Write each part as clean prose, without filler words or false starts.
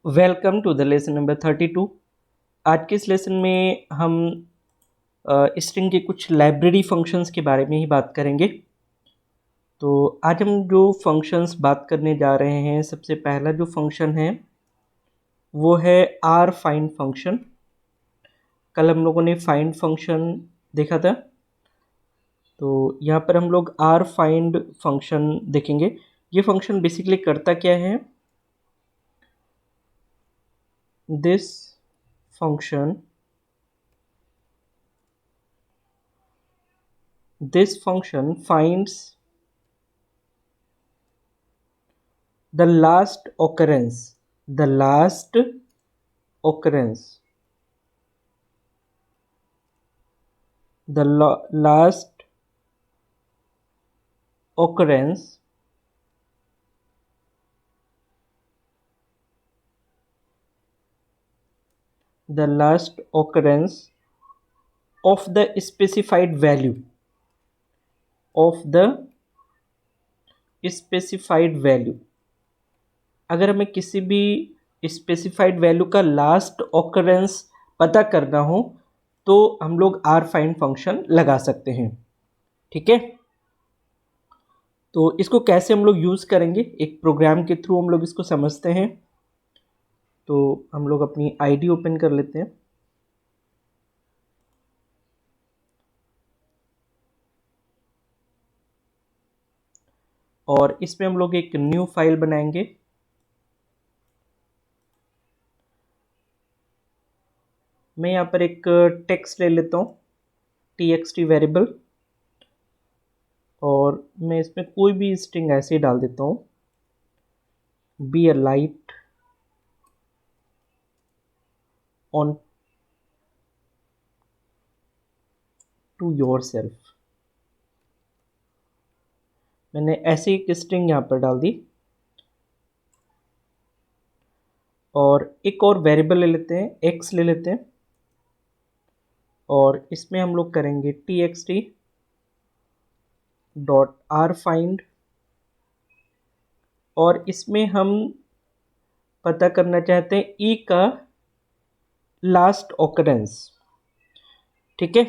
Welcome to the lesson number 32। आज के इस लेसन में हम स्ट्रिंग के कुछ लाइब्रेरी फंक्शंस के बारे में ही बात करेंगे। तो आज हम जो फंक्शंस बात करने जा रहे हैं, सबसे पहला जो फंक्शन है वो है आर फाइंड फंक्शन। कल हम लोगों ने फाइंड फंक्शन देखा था, तो यहाँ पर हम लोग आर फाइंड फंक्शन देखेंगे। ये फंक्शन बेसिकली करता क्या है? This function finds the last occurrence the last occurrence the last occurrence of the specified value अगर हमें किसी भी स्पेसिफाइड वैल्यू का लास्ट ऑकरेंस पता करना हो तो हम लोग आर फाइंड फंक्शन लगा सकते हैं। ठीक है, तो इसको कैसे हम लोग यूज़ करेंगे, एक प्रोग्राम के थ्रू हम लोग इसको समझते हैं। तो हम लोग अपनी आईडी ओपन कर लेते हैं और इसमें हम लोग एक न्यू फाइल बनाएंगे। मैं यहाँ पर एक टेक्स्ट ले लेता हूँ, txt वेरिएबल, और मैं इसमें कोई भी स्ट्रिंग ऐसे ही डाल देता हूँ, be a light on to yourself. मैंने ऐसे एक स्ट्रिंग यहाँ पर डाल दी और एक और वेरिएबल ले लेते हैं, x ले लेते हैं, और इसमें हम लोग करेंगे txt डॉट आर फाइंड, और इसमें हम पता करना चाहते हैं ई का लास्ट ऑकरेंस। ठीक है,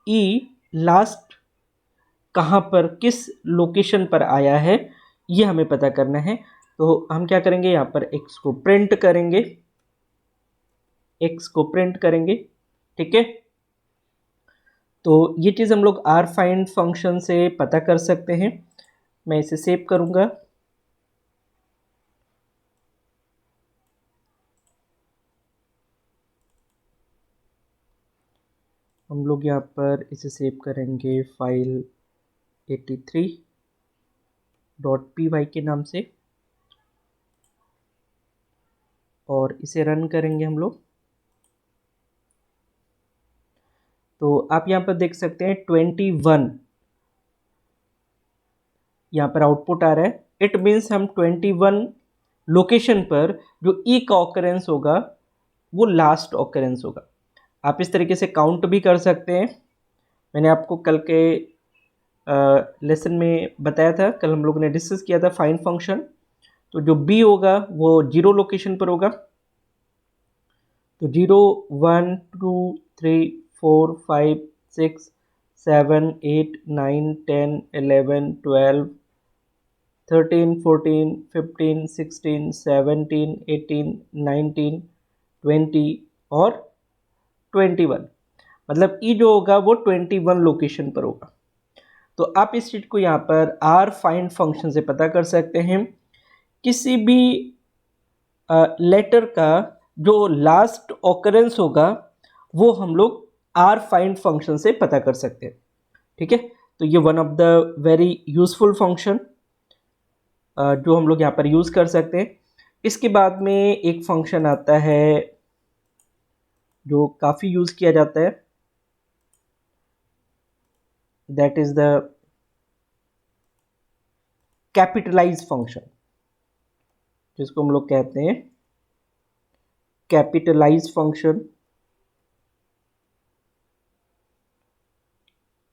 ई लास्ट कहाँ पर, किस लोकेशन पर आया है, ये हमें पता करना है। तो हम क्या करेंगे, यहाँ पर x को प्रिंट करेंगे। ठीक है, तो ये चीज़ हम लोग आर फाइंड फंक्शन से पता कर सकते हैं। मैं इसे सेव करूँगा। हम लोग यहाँ पर इसे सेव करेंगे फाइल 83.py के नाम से, और इसे रन करेंगे हम लोग। तो आप यहाँ पर देख सकते हैं 21 यहाँ पर आउटपुट आ रहा है। इट मीन्स हम 21 लोकेशन पर जो ई का ऑकरेंस होगा वो लास्ट ऑकरेंस होगा। आप इस तरीके से काउंट भी कर सकते हैं। मैंने आपको कल के लेसन में बताया था, कल हम लोग ने डिस्कस किया था फाइंड फंक्शन। तो जो बी होगा वो 0 लोकेशन पर होगा। तो 0 1 2 3 4 5 6 7 8 9 10 11 12 13 14 15 16 17 18 19 20 और 21, मतलब ई जो होगा वो 21 लोकेशन पर होगा। तो आप इस चीज़ को यहाँ पर आर फाइंड फंक्शन से पता कर सकते हैं। किसी भी लेटर का जो लास्ट ऑकरेंस होगा वो हम लोग आर फाइंड फंक्शन से पता कर सकते हैं। ठीक है, तो ये one of the very useful function जो हम लोग यहाँ पर यूज़ कर सकते हैं। इसके बाद में एक फंक्शन आता है जो काफ़ी यूज़ किया जाता है, that is the capitalize function, जिसको हम लोग कहते हैं कैपिटलाइज फंक्शन।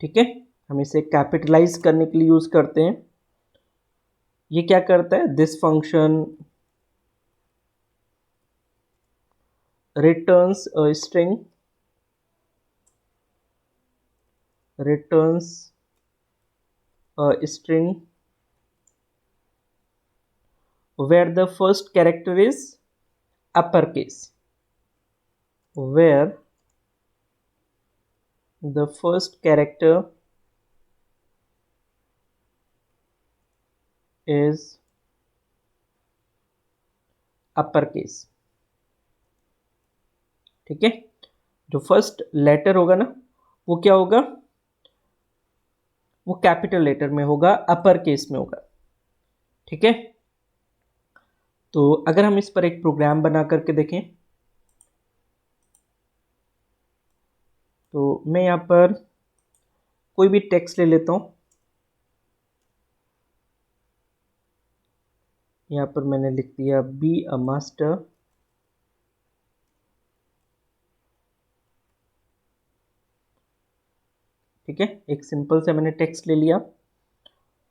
ठीक है, हम इसे कैपिटलाइज करने के लिए यूज़ करते हैं। ये क्या करता है, this function returns a string, returns a string where the first character is uppercase, where the first character is uppercase. ठीक है, जो फर्स्ट लेटर होगा ना वो क्या होगा, वो कैपिटल लेटर में होगा, अपर केस में होगा। ठीक है, तो अगर हम इस पर एक प्रोग्राम बना करके देखें तो मैं यहाँ पर कोई भी टेक्स्ट ले लेता हूँ। यहाँ पर मैंने लिख दिया बी अ मास्टर, ठीक है, एक सिंपल सा मैंने टेक्स्ट ले लिया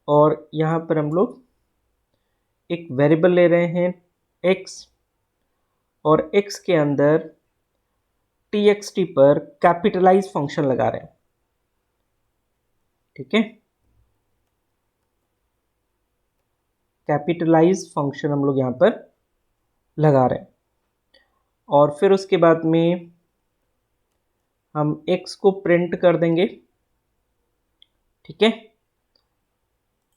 और यहाँ पर हम लोग एक वेरिएबल ले रहे हैं x और x के अंदर txt पर कैपिटलाइज फंक्शन लगा रहे हैं। ठीक है, कैपिटलाइज फंक्शन हम लोग यहाँ पर लगा रहे हैं और फिर उसके बाद में हम x को प्रिंट कर देंगे। ठीक है,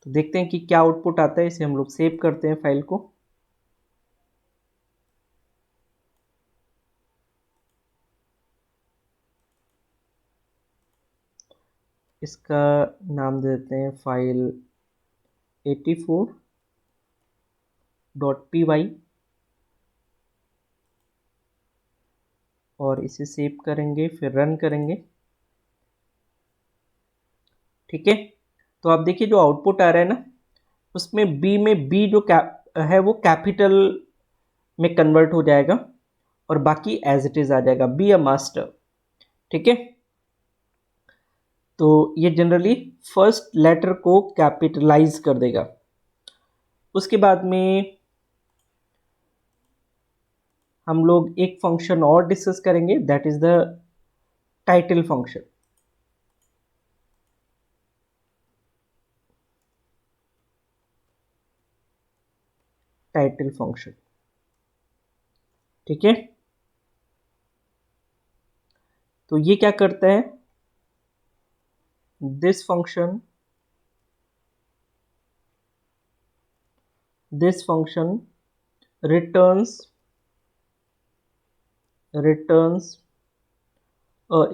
तो देखते हैं कि क्या आउटपुट आता है। इसे हम लोग सेव करते हैं फाइल को। इसका नाम देते हैं फाइल 84.py और इसे सेव करेंगे, फिर रन करेंगे। ठीक है, तो आप देखिए जो आउटपुट आ रहा है ना उसमें बी जो है वो कैपिटल में कन्वर्ट हो जाएगा और बाकी एज इट इज आ जाएगा, बी अ मास्टर। ठीक है, तो ये जनरली फर्स्ट लेटर को कैपिटलाइज कर देगा। उसके बाद में हम लोग एक फंक्शन और डिस्कस करेंगे, that is the title function. Title function, ठीक है, तो ये क्या करता है, this function returns a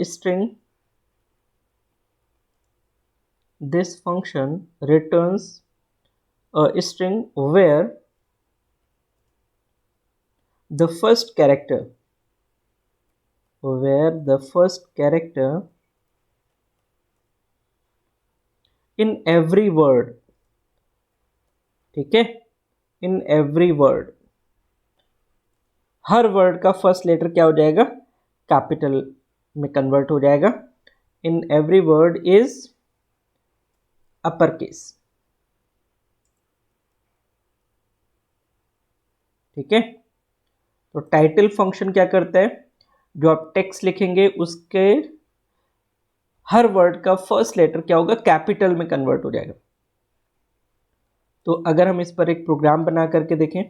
string. This function returns a string where the first character in every word, ठीक है, in every word, her word का फर्स्ट लेटर क्या हो जाएगा, कैपिटल में कन्वर्ट हो जाएगा। In every word is upper case. ठीक है, तो टाइटल फंक्शन क्या करता है, जो आप टेक्स्ट लिखेंगे उसके हर वर्ड का फर्स्ट लेटर क्या होगा, कैपिटल में कन्वर्ट हो जाएगा। तो अगर हम इस पर एक प्रोग्राम बना करके देखें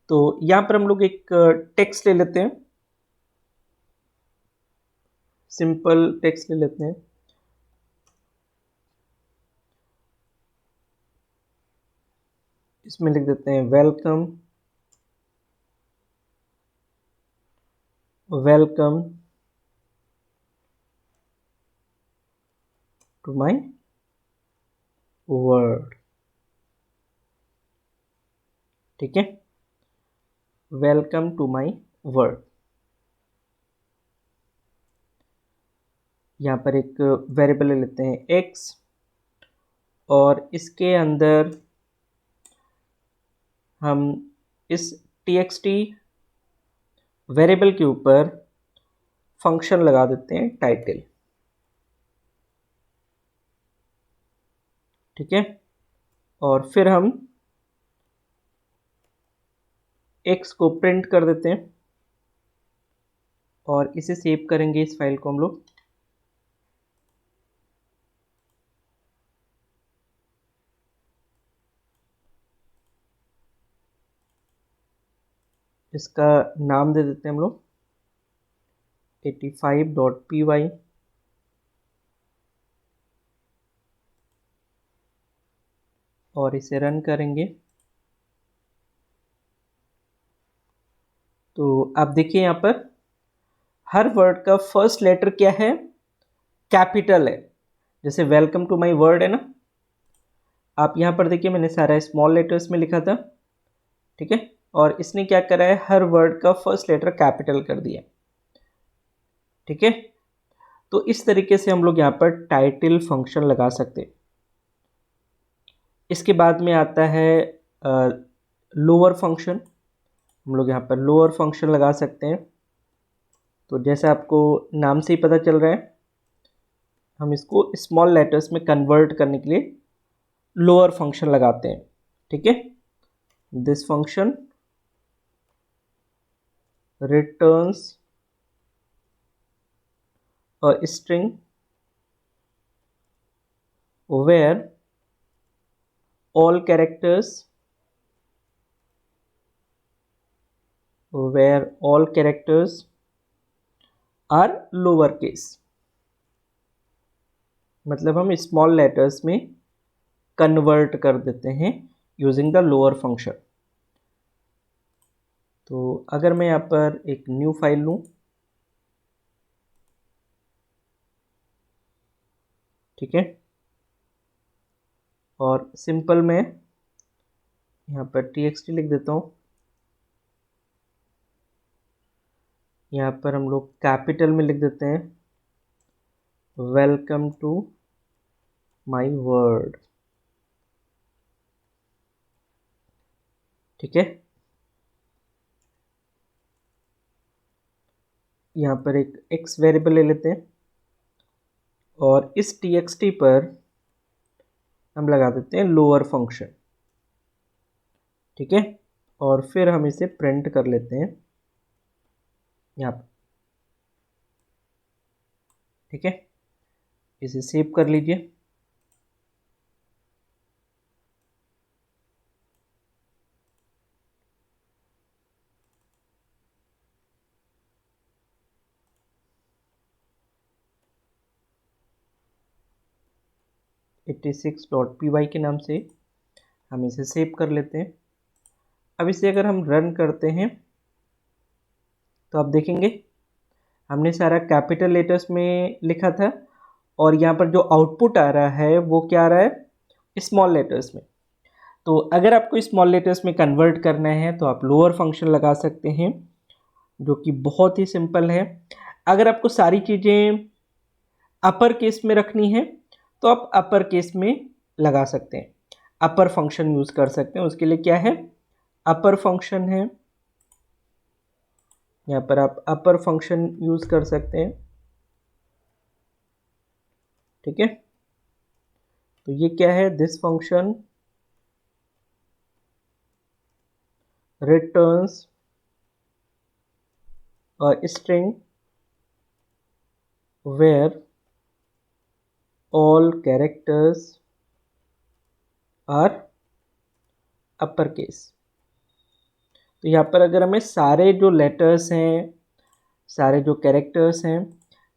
तो यहां पर हम लोग एक टेक्स्ट ले लेते हैं, सिंपल टेक्स्ट ले लेते हैं। इसमें लिख देते हैं वेलकम टू माय वर्ड। ठीक है, वेलकम टू माय वर्ड। यहाँ पर एक वेरिएबल ले लेते हैं x और इसके अंदर हम इस txt वेरिएबल के ऊपर फंक्शन लगा देते हैं टाइटल। ठीक है, और फिर हम x को प्रिंट कर देते हैं और इसे सेव करेंगे। इस फाइल को हम लोग इसका नाम दे देते हैं हम लोग 85.py और इसे रन करेंगे। तो आप देखिए यहाँ पर हर वर्ड का फर्स्ट लेटर क्या है, कैपिटल है। जैसे वेलकम टू माय वर्ड है ना, आप यहाँ पर देखिए मैंने सारा स्मॉल लेटर्स में लिखा था, ठीक है, और इसने क्या करा है, हर वर्ड का फर्स्ट लेटर कैपिटल कर दिया, ठीक है। तो इस तरीके से हम लोग यहाँ पर टाइटल फंक्शन लगा सकते हैं। इसके बाद में आता है लोअर फंक्शन। हम लोग यहाँ पर लोअर फंक्शन लगा सकते हैं। तो जैसे आपको नाम से ही पता चल रहा है, हम इसको स्मॉल लेटर्स में कन्वर्ट करने के लिए लोअर फंक्शन लगाते हैं, ठीक है। This function returns a string where all characters are lower case। मतलब हम स्मॉल लेटर्स में कन्वर्ट कर देते हैं यूजिंग द लोअर फंक्शन। तो अगर मैं यहाँ पर एक न्यू फाइल लूँ, ठीक है, और सिंपल में यहाँ पर txt लिख देता हूँ। यहाँ पर हम लोग कैपिटल में लिख देते हैं वेलकम टू माय वर्ड, ठीक है। यहाँ पर एक x वेरिएबल ले लेते हैं और इस txt पर हम लगा देते हैं लोअर फंक्शन, ठीक है, और फिर हम इसे प्रिंट कर लेते हैं यहाँ पर, ठीक है। इसे सेव कर लीजिए। .py के नाम से हम इसे सेव कर लेते हैं। अब इसे अगर हम रन करते हैं तो आप देखेंगे हमने सारा कैपिटल लेटर्स में लिखा था और यहाँ पर जो आउटपुट आ रहा है वो क्या आ रहा है, स्मॉल लेटर्स में। तो अगर आपको स्मॉल लेटर्स में कन्वर्ट करना है तो आप लोअर फंक्शन लगा सकते हैं, जो कि बहुत ही सिंपल है। अगर आपको सारी चीज़ें अपर केस में रखनी है तो आप अपर केस में लगा सकते हैं, अपर फंक्शन यूज़ कर सकते हैं। उसके लिए क्या है, अपर फंक्शन है, यहाँ पर आप अपर फंक्शन यूज़ कर सकते हैं, ठीक है। तो ये क्या है, this function returns a string where all characters are uppercase। तो यहाँ पर अगर हमें सारे जो लेटर्स हैं, सारे जो कैरेक्टर्स हैं,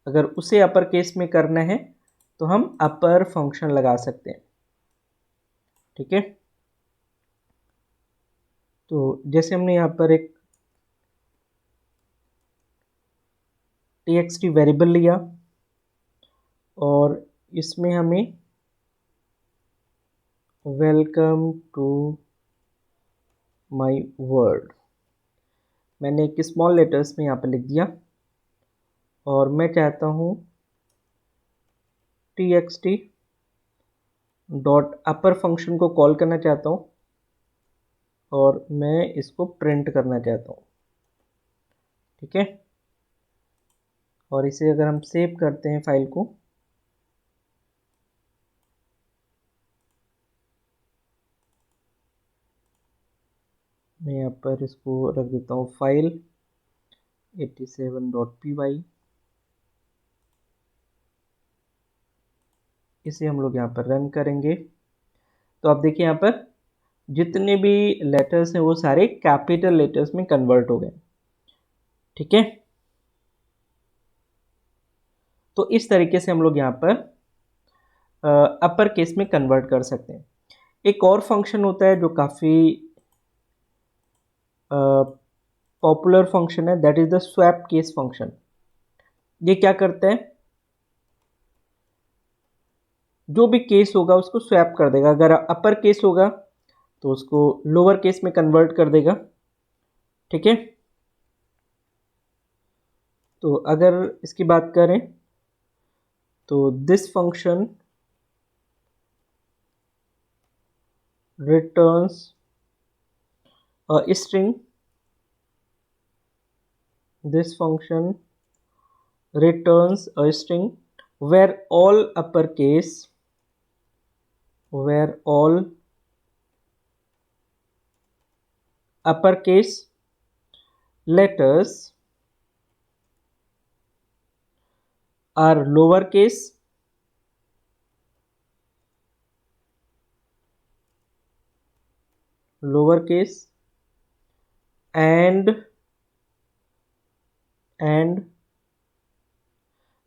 अगर उसे अपर केस में करना है तो हम अपर फंक्शन लगा सकते हैं, ठीक है। तो जैसे हमने यहाँ पर एक txt वेरिएबल लिया और इसमें हमें वेलकम टू माय वर्ड मैंने एक स्मॉल लेटर्स में यहाँ पर लिख दिया और मैं चाहता हूँ txt डॉट अपर फंक्शन को कॉल करना चाहता हूँ और मैं इसको प्रिंट करना चाहता हूँ, ठीक है। और इसे अगर हम सेव करते हैं फाइल को, मैं यहाँ पर इसको रख देता हूँ फाइल 87.py। इसे हम लोग यहाँ पर रन करेंगे तो आप देखिए यहाँ पर जितने भी लेटर्स हैं वो सारे कैपिटल लेटर्स में कन्वर्ट हो गए। ठीक है, तो इस तरीके से हम लोग यहाँ पर अपर केस में कन्वर्ट कर सकते हैं। एक और फंक्शन होता है जो काफ़ी पॉपुलर फंक्शन है, that is the swap case function. ये क्या करता है, जो भी केस होगा उसको स्वैप कर देगा। अगर अपर केस होगा तो उसको लोअर केस में कन्वर्ट कर देगा। ठीक है, तो अगर इसकी बात करें तो this function returns a string, this function returns a string where all uppercase letters are lowercase and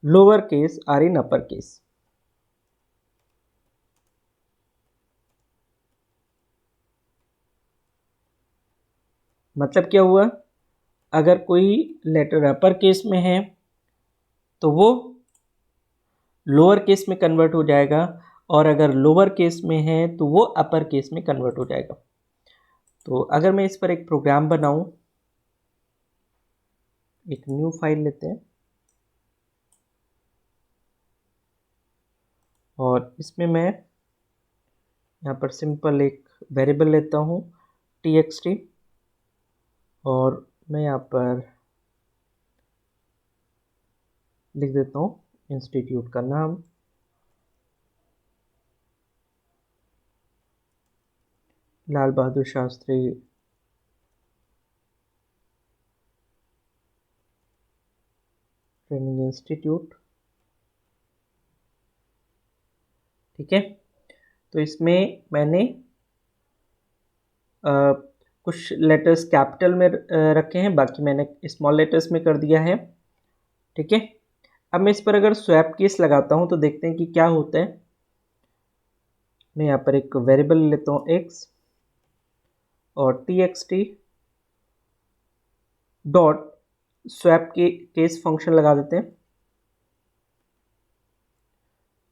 lowercase are in uppercase। मतलब क्या हुआ, अगर कोई लेटर अपर केस में है तो वो लोअर केस में कन्वर्ट हो जाएगा, और अगर लोअर केस में है तो वो अपर केस में कन्वर्ट हो जाएगा। तो अगर मैं इस पर एक प्रोग्राम बनाऊं, एक न्यू फाइल लेते हैं और इसमें मैं यहाँ पर सिंपल एक वेरिएबल लेता हूँ txt, और मैं यहाँ पर लिख देता हूँ इंस्टीट्यूट का नाम, लाल बहादुर शास्त्री ट्रेनिंग इंस्टीट्यूट। ठीक है, तो इसमें मैंने कुछ लेटर्स कैपिटल में रखे हैं, बाकी मैंने स्मॉल लेटर्स में कर दिया है। ठीक है, अब मैं इस पर अगर स्वैप केस लगाता हूं तो देखते हैं कि क्या होता है। मैं यहाँ पर एक वेरिएबल लेता हूँ x और txt डॉट स्वैप के केस फंक्शन लगा देते हैं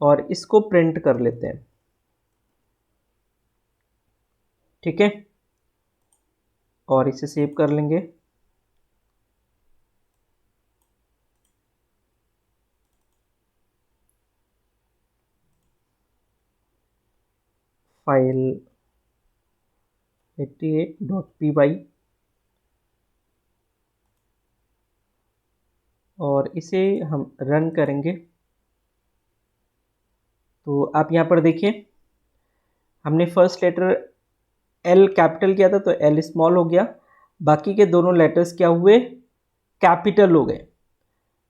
और इसको प्रिंट कर लेते हैं। ठीक है, और इसे सेव कर लेंगे। फाइल 88.py और इसे हम रन करेंगे तो आप यहाँ पर देखिए, हमने फर्स्ट लेटर एल कैपिटल किया था तो एल स्मॉल हो गया, बाकी के दोनों लेटर्स क्या हुए, कैपिटल हो गए।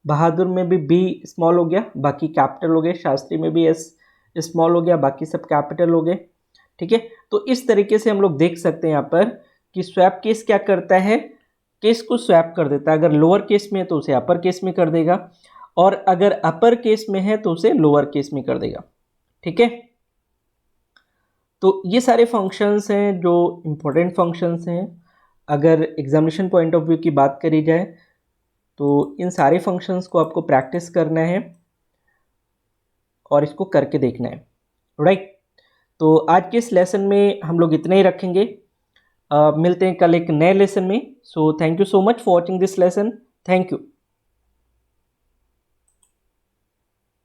बहादुर में भी बी स्मॉल हो गया, बाकी कैपिटल हो गए। शास्त्री में भी एस स्मॉल हो गया, बाकी सब कैपिटल हो गए। ठीक है, तो इस तरीके से हम लोग देख सकते हैं यहाँ पर कि स्वैप केस क्या करता है, केस को स्वैप कर देता है। अगर लोअर केस में है तो उसे अपर केस में कर देगा, और अगर अपर केस में है तो उसे लोअर केस में कर देगा। ठीक है, तो ये सारे फंक्शंस हैं जो इम्पोर्टेंट फंक्शंस हैं। अगर एग्जामिनेशन पॉइंट ऑफ व्यू की बात करी जाए तो इन सारे फंक्शंस को आपको प्रैक्टिस करना है और इसको करके देखना है। राइट, तो आज के इस लेसन में हम लोग इतना ही रखेंगे। मिलते हैं कल एक नए लेसन में। So thank you so much for watching this lesson. Thank you.